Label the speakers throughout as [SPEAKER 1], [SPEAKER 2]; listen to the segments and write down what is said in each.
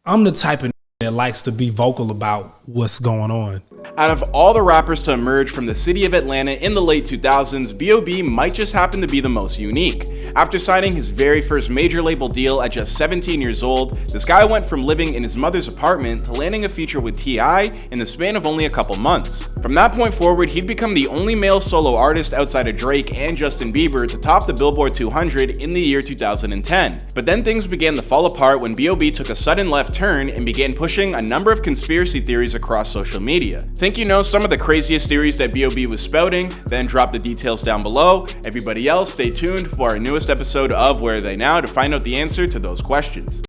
[SPEAKER 1] I'm the type of that likes to be vocal about what's going on.
[SPEAKER 2] Out of all the rappers to emerge from the city of Atlanta in the late 2000s, B.o.B might just happen to be the most unique. After signing his very first major label deal at just 17 years old, this guy went from living in his mother's apartment to landing a feature with T.I. in the span of only a couple months. From that point forward, he'd become the only male solo artist outside of Drake and Justin Bieber to top the Billboard 200 in the year 2010. But then things began to fall apart when B.o.B took a sudden left turn and began pushing a number of conspiracy theories across social media. Think you know some of the craziest theories that B.o.B was spouting? Then drop the details down below. Everybody else, stay tuned for our newest episode of Where Are They Now to find out the answer to those questions.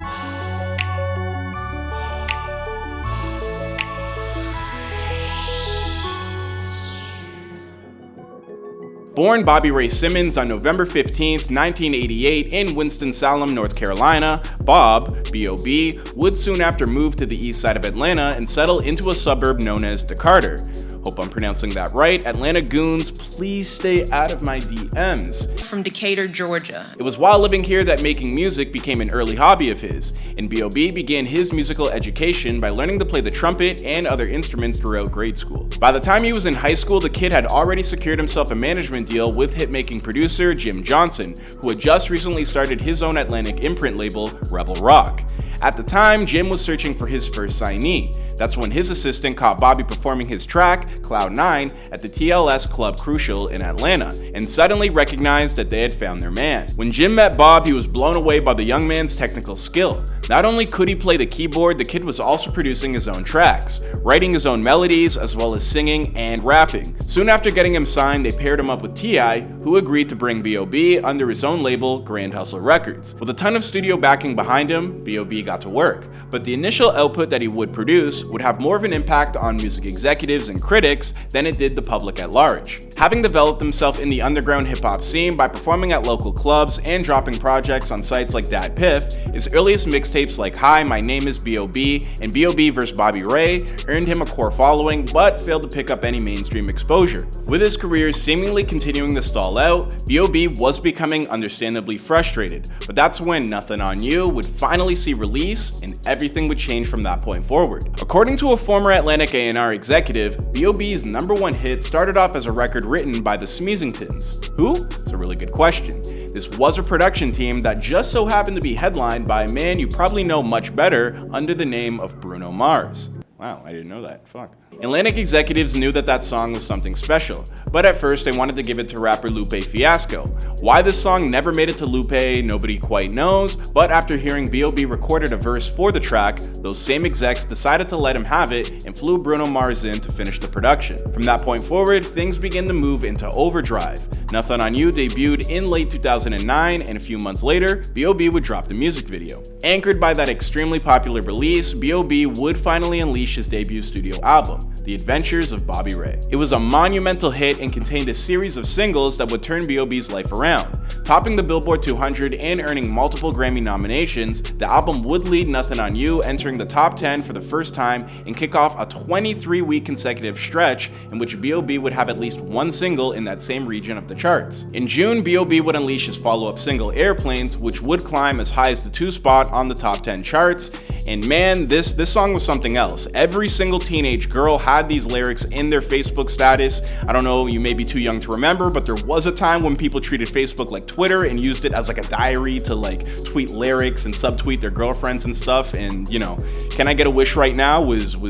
[SPEAKER 2] Born Bobby Ray Simmons on November 15, 1988 in Winston-Salem, North Carolina, Bob, B.o.B, would soon after move to the east side of Atlanta and settle into a suburb known as Decatur. Hope I'm pronouncing that right. Atlanta goons, please stay out of my DMs.
[SPEAKER 3] From Decatur, Georgia.
[SPEAKER 2] It was while living here that making music became an early hobby of his, and B.o.B began his musical education by learning to play the trumpet and other instruments throughout grade school. By the time he was in high school, the kid had already secured himself a management deal with hit-making producer Jim Johnson, who had just recently started his own Atlantic imprint label, Rebel Rock. At the time, Jim was searching for his first signee. That's when his assistant caught Bobby performing his track, Cloud 9, at the TLS Club Crucial in Atlanta, and suddenly recognized that they had found their man. When Jim met Bob, he was blown away by the young man's technical skill. Not only could he play the keyboard, the kid was also producing his own tracks, writing his own melodies, as well as singing and rapping. Soon after getting him signed, they paired him up with T.I., who agreed to bring B.o.B under his own label, Grand Hustle Records. With a ton of studio backing behind him, B.o.B got to work, but the initial output that he would produce would have more of an impact on music executives and critics than it did the public at large. Having developed himself in the underground hip-hop scene by performing at local clubs and dropping projects on sites like Dat Piff, his earliest mixtapes like Hi, My Name is B.o.B and B.o.B vs. Bobby Ray earned him a core following but failed to pick up any mainstream exposure. With his career seemingly continuing to stall out, B.o.B was becoming understandably frustrated, but that's when Nothing on You would finally see release and everything would change from that point forward. According to a former Atlantic A&R executive, B.o.B's #1 hit started off as a record written by the Smeezingtons. Who? It's a really good question. This was a production team that just so happened to be headlined by a man you probably know much better under the name of Bruno Mars. Wow, I didn't know that. Fuck. Atlantic executives knew that song was something special, but at first they wanted to give it to rapper Lupe Fiasco. Why this song never made it to Lupe, nobody quite knows, but after hearing B.o.B recorded a verse for the track, those same execs decided to let him have it and flew Bruno Mars in to finish the production. From that point forward, things began to move into overdrive. Nothing on You debuted in late 2009, and a few months later, B.o.B would drop the music video. Anchored by that extremely popular release, B.o.B would finally unleash his debut studio album, The Adventures of Bobby Ray. It was a monumental hit and contained a series of singles that would turn B.o.B's life around. Topping the Billboard 200 and earning multiple Grammy nominations, the album would lead Nothing on You entering the top 10 for the first time and kick off a 23-week consecutive stretch in which B.o.B would have at least one single in that same region of the charts. In June, B.o.B would unleash his follow-up single Airplanes, which would climb as high as the 2 spot on the top 10 charts. And man, this song was something else. Every single teenage girl had these lyrics in their Facebook status. I don't know, you may be too young to remember, but there was a time when people treated Facebook like Twitter and used it as like a diary to like tweet lyrics and subtweet their girlfriends and stuff. And you know, Can I Get a Wish Right Now was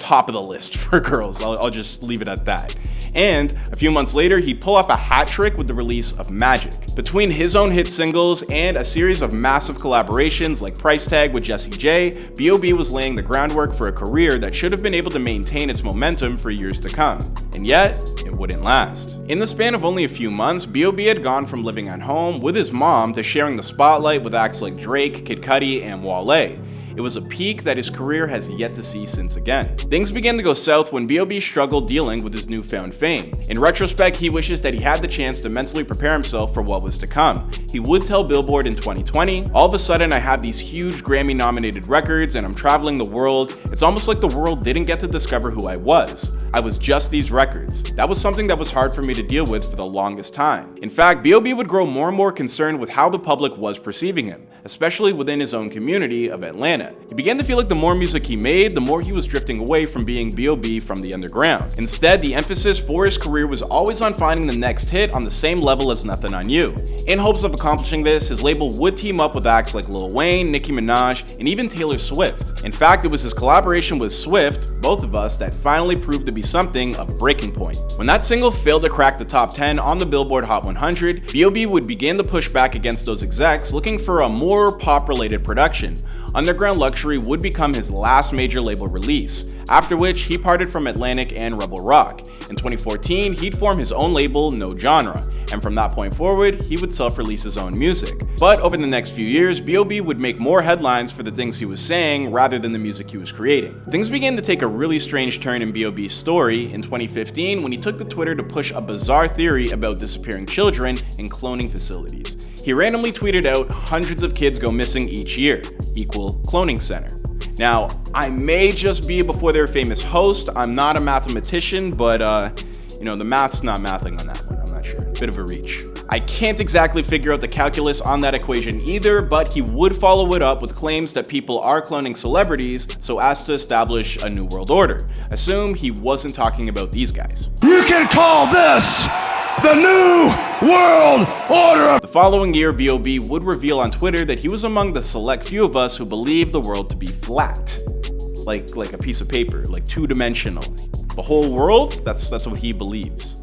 [SPEAKER 2] top of the list for girls. I'll just leave it at that. And a few months later, he'd pull off a hat trick with the release of Magic. Between his own hit singles and a series of massive collaborations like Price Tag with Jessie J, B.o.B was laying the groundwork for a career that should have been able to maintain its momentum for years to come. And yet, it wouldn't last. In the span of only a few months, B.o.B had gone from living at home with his mom to sharing the spotlight with acts like Drake, Kid Cudi, and Wale. It was a peak that his career has yet to see since again. Things began to go south when B.o.B struggled dealing with his newfound fame. In retrospect, he wishes that he had the chance to mentally prepare himself for what was to come. He would tell Billboard in 2020, "All of a sudden I have these huge Grammy-nominated records and I'm traveling the world. It's almost like the world didn't get to discover who I was. I was just these records." That was something that was hard for me to deal with for the longest time. In fact, B.o.B would grow more and more concerned with how the public was perceiving him, especially within his own community of Atlanta. He began to feel like the more music he made, the more he was drifting away from being B.o.B from the underground. Instead, the emphasis for his career was always on finding the next hit on the same level as Nothing on You. In hopes of accomplishing this, his label would team up with acts like Lil Wayne, Nicki Minaj, and even Taylor Swift. In fact, it was his collaboration with Swift, Both of Us, that finally proved to be something of a breaking point. When that single failed to crack the top 10 on the Billboard Hot 100, B.o.B would begin to push back against those execs looking for a more pop-related production. Underground Luxury would become his last major label release, after which he parted from Atlantic and Rebel Rock. In 2014, he'd form his own label, No Genre, and from that point forward, he would self-release his own music. But over the next few years, B.o.B would make more headlines for the things he was saying rather than the music he was creating. Things began to take a really strange turn in B.o.B's story in 2015 when he took to Twitter to push a bizarre theory about disappearing children in cloning facilities. He randomly tweeted out, "Hundreds of kids go missing each year, equal cloning center." Now, I may just be a before they were famous host, I'm not a mathematician, but the math's not mathing on that one, I'm not sure. Bit of a reach. I can't exactly figure out the calculus on that equation either, but he would follow it up with claims that people are cloning celebrities so as to establish a new world order. Assume he wasn't talking about these guys.
[SPEAKER 3] You can call this the New World Order!
[SPEAKER 2] The following year, B.o.B would reveal on Twitter that he was among the select few of us who believe the world to be flat. Like a piece of paper, like two-dimensional. The whole world? That's what he believes.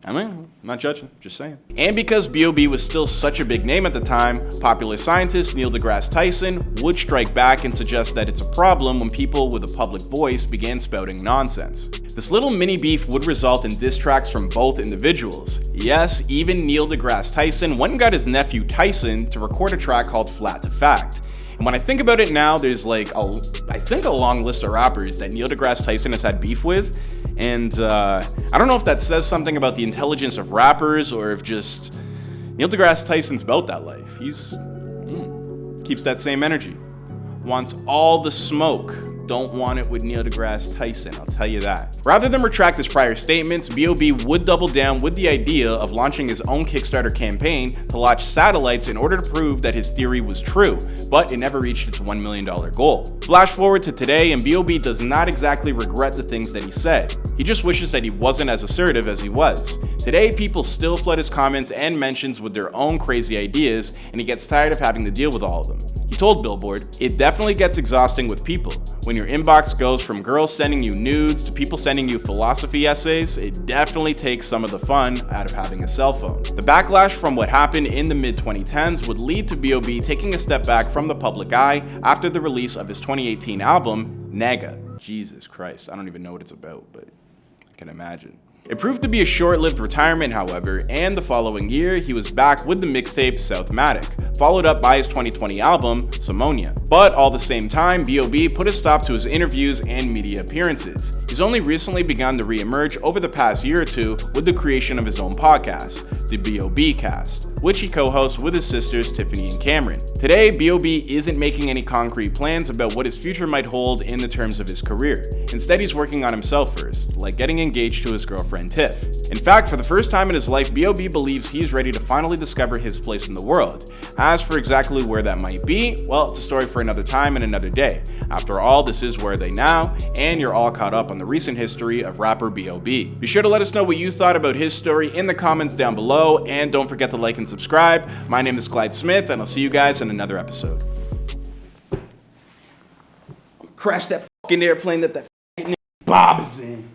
[SPEAKER 2] I mean, I'm not judging, just saying. And because B.o.B was still such a big name at the time, popular scientist Neil deGrasse Tyson would strike back and suggest that it's a problem when people with a public voice began spouting nonsense. This little mini beef would result in diss tracks from both individuals. Yes, even Neil deGrasse Tyson went and got his nephew Tyson to record a track called Flat to Fact. And when I think about it now, there's I think a long list of rappers that Neil deGrasse Tyson has had beef with. And I don't know if that says something about the intelligence of rappers or if just Neil deGrasse Tyson's about that life. He's keeps that same energy. Wants all the smoke. Don't want it with Neil deGrasse Tyson, I'll tell you that. Rather than retract his prior statements, B.o.B would double down with the idea of launching his own Kickstarter campaign to launch satellites in order to prove that his theory was true, but it never reached its $1 million goal. Flash forward to today, and B.o.B does not exactly regret the things that he said. He just wishes that he wasn't as assertive as he was. Today, people still flood his comments and mentions with their own crazy ideas, and he gets tired of having to deal with all of them. He told Billboard, "It definitely gets exhausting with people. When your inbox goes from girls sending you nudes to people sending you philosophy essays, it definitely takes some of the fun out of having a cell phone." The backlash from what happened in the mid-2010s would lead to B.o.B taking a step back from the public eye after the release of his 2018 album, Naga. Jesus Christ, I don't even know what it's about, but I can imagine. It proved to be a short-lived retirement, however, and the following year, he was back with the mixtape Southmatic, followed up by his 2020 album, Simonia. But all the same time, B.o.B put a stop to his interviews and media appearances. He's only recently begun to re-emerge over the past year or two with the creation of his own podcast, the B.o.B Cast, which he co-hosts with his sisters Tiffany and Cameron. Today, B.o.B isn't making any concrete plans about what his future might hold in the terms of his career. Instead, he's working on himself first, like getting engaged to his girlfriend Tiff. In fact, for the first time in his life, B.o.B believes he's ready to finally discover his place in the world. As for exactly where that might be, well, it's a story for another time and another day. After all, this is Where Are They Now, and you're all caught up on the recent history of rapper B.o.B. Be sure to let us know what you thought about his story in the comments down below, and don't forget to like and subscribe. My name is Clyde Smith, and I'll see you guys in another episode. Crash that fucking airplane that B.o.B is in.